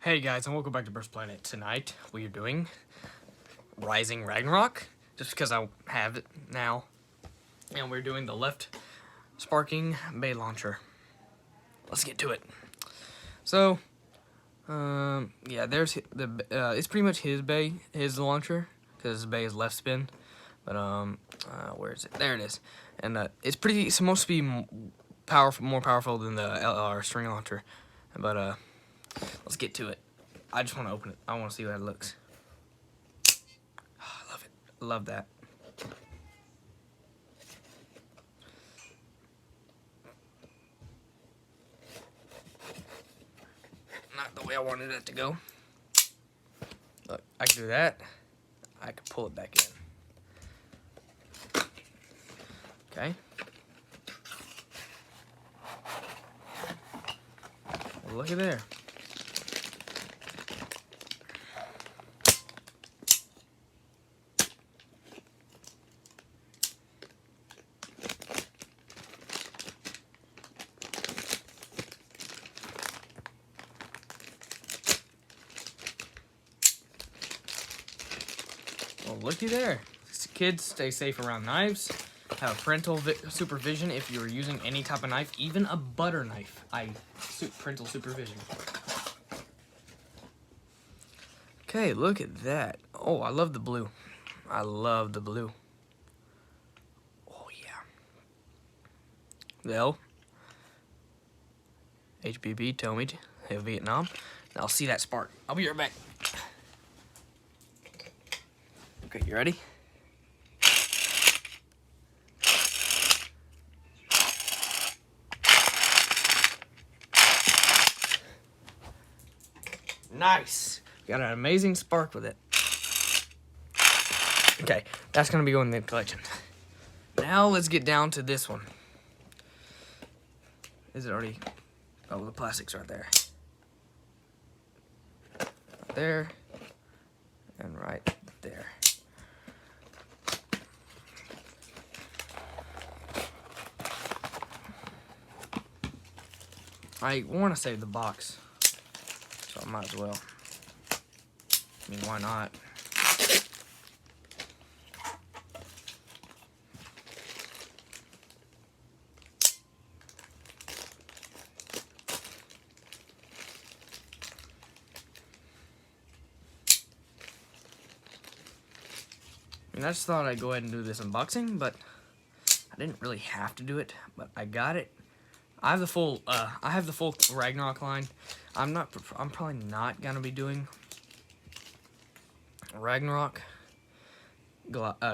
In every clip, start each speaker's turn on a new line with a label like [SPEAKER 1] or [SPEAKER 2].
[SPEAKER 1] Hey guys, and welcome back to Burst Planet. Tonight we are doing Rising Ragnarok, just because I have it now. And we're doing the left sparking bay launcher. Let's get to it. So, yeah, there's the it's pretty much his bay, his launcher, because his bay is left spin. But where is it? There it is. And it's supposed to be more powerful than the LR string launcher. But let's get to it. I just want to open it. I want to see how it looks. Oh, I love it. I love that. Not the way I wanted it to go. Look, I can do that. I can pull it back in. Okay. Well, look at there. Well, looky there. Kids, stay safe around knives. Have parental supervision if you're using any type of knife, even a butter knife. Parental supervision. Okay, look at that. Oh, I love the blue. I love the blue. Oh, yeah. Well, HBB, tell me to have Vietnam. Now I'll see that spark. I'll be right back. Okay, you ready? Nice. Got an amazing spark with it. Okay, that's gonna be going in the collection. Now let's get down to this one. Is it already? Oh, the plastic's right there. Right there. And right there. I want to save the box, so I might as well. I mean, why not? I just thought I'd go ahead and do this unboxing, but I didn't really have to do it. But I got it. I have the full Ragnarok line. I'm probably not gonna be doing Ragnarok,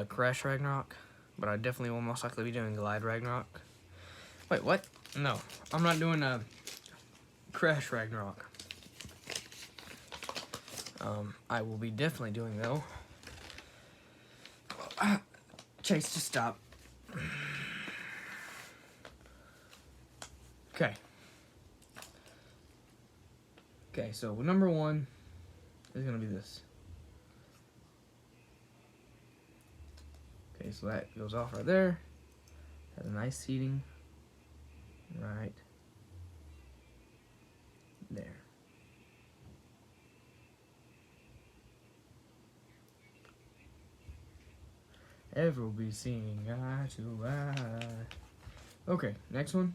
[SPEAKER 1] Crash Ragnarok, but I definitely will most likely be doing Glide Ragnarok. Wait, what? No, I'm not doing a Crash Ragnarok. I will be definitely doing though. Chase, just stop. Okay. Okay, so number one is gonna be this. Okay, so that goes off right there. Has a nice seating. Right there. Ever will be seeing eye to eye. Okay, next one.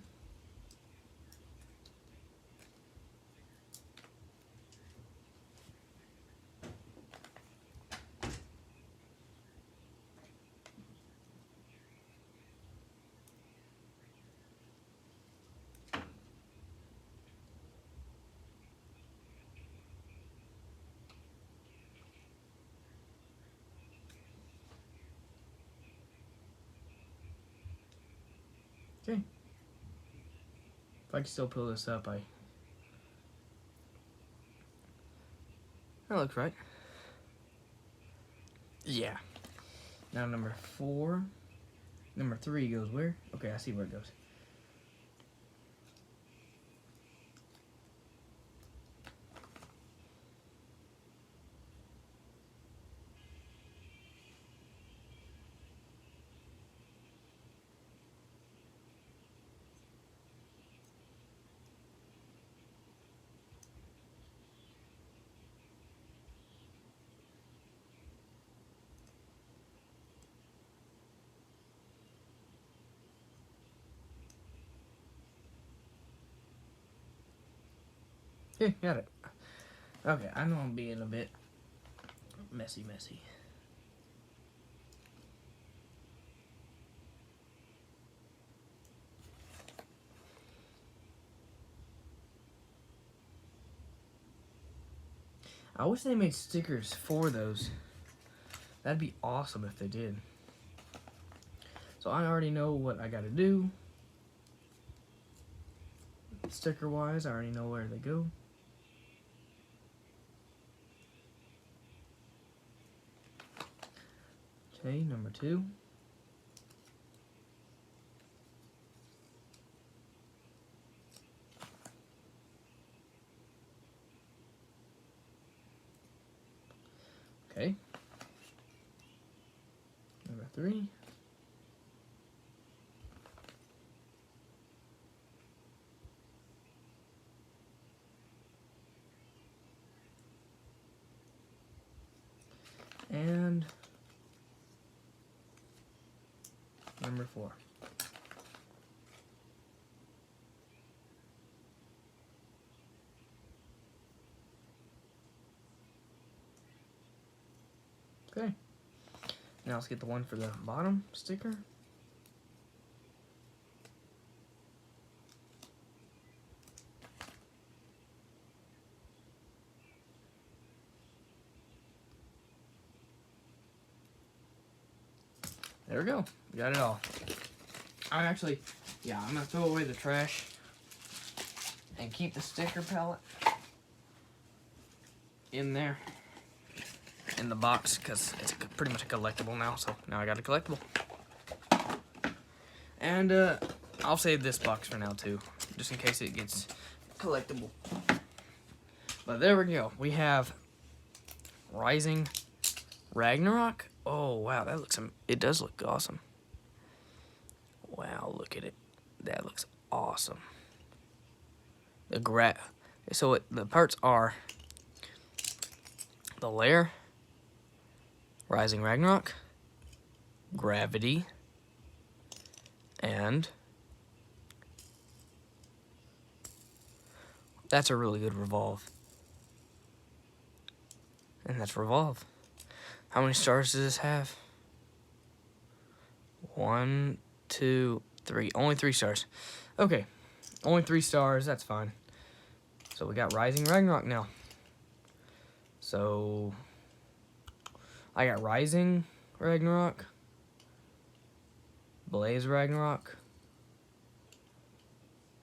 [SPEAKER 1] Okay. If I can still pull this up, that looks right. Yeah. Now number 4. Number 3 goes where? Okay, I see where it goes. Okay, got it. Okay, I know I'm being a bit messy. I wish they made stickers for those. That'd be awesome if they did. So I already know what I gotta do. Sticker wise, I already know where they go. Okay, number 2. Okay. Number 3. And number 4. Okay. Now let's get the one for the bottom sticker. There we go. We got it all. I'm actually, I'm gonna throw away the trash and keep the sticker palette in there in the box because it's pretty much a collectible now. So now I got a collectible, and I'll save this box for now too, just in case it gets collectible. But there we go. We have Rising Ragnarok. Oh wow, that looks, it does look awesome. Wow, look at it. That looks awesome. The parts are the lair, Rising Ragnarok, gravity, and that's a really good revolve. And that's revolve. How many stars does this have? 1, 2, 3. Only 3 stars. Okay. Only 3 stars. That's fine. So we got Rising Ragnarok now. So I got Rising Ragnarok, Blaze Ragnarok,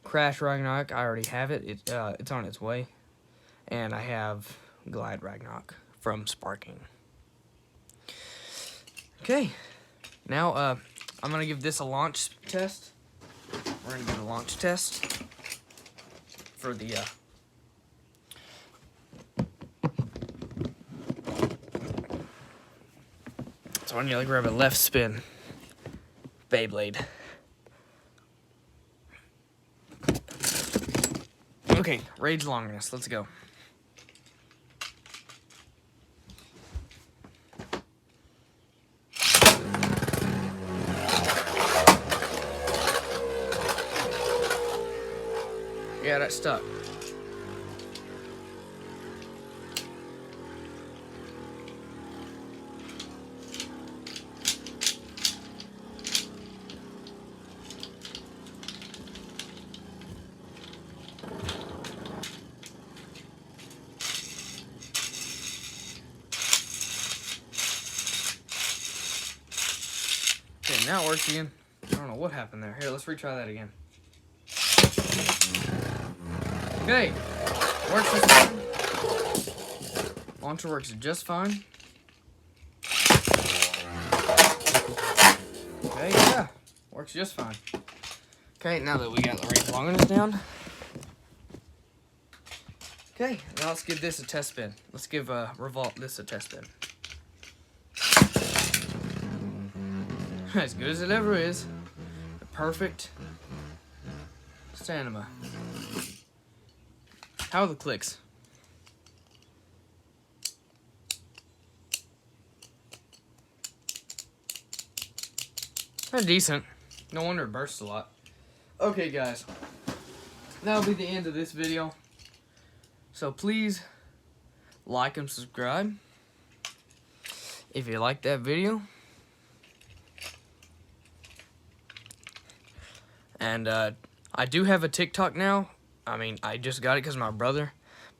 [SPEAKER 1] Crash Ragnarok. I already have it. It's on its way. And I have Glide Ragnarok from Sparking. Okay, now I'm gonna give this a launch test. We're gonna give a launch test for the so I'm gonna grab a left spin Beyblade. Okay, Rage Longness, let's go. Yeah, that's stuck. Okay, now it works again. I don't know what happened there. Here, let's retry that again. Okay, works just fine. Launcher works just fine. Okay, yeah, works just fine. Okay, now that we got the range longness down. Okay, now let's give this a test spin. Let's give Revolt this a test spin. As good as it ever is. The perfect stamina. How are the clicks? They're decent. No wonder it bursts a lot. Okay, guys. That'll be the end of this video. So please like and subscribe if you like that video. And I do have a TikTok now. I mean, I just got it because of my brother.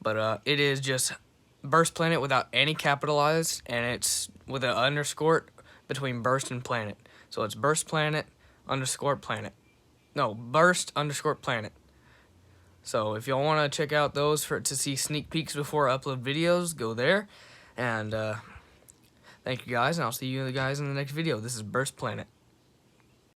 [SPEAKER 1] But it is just Burst Planet without any capitalized, and it's with an underscore between Burst and Planet. So it's Burst Planet underscore Planet. No, Burst underscore Planet. So if y'all want to check out those to see sneak peeks before I upload videos, go there. And thank you guys, and I'll see you guys in the next video. This is Burst Planet.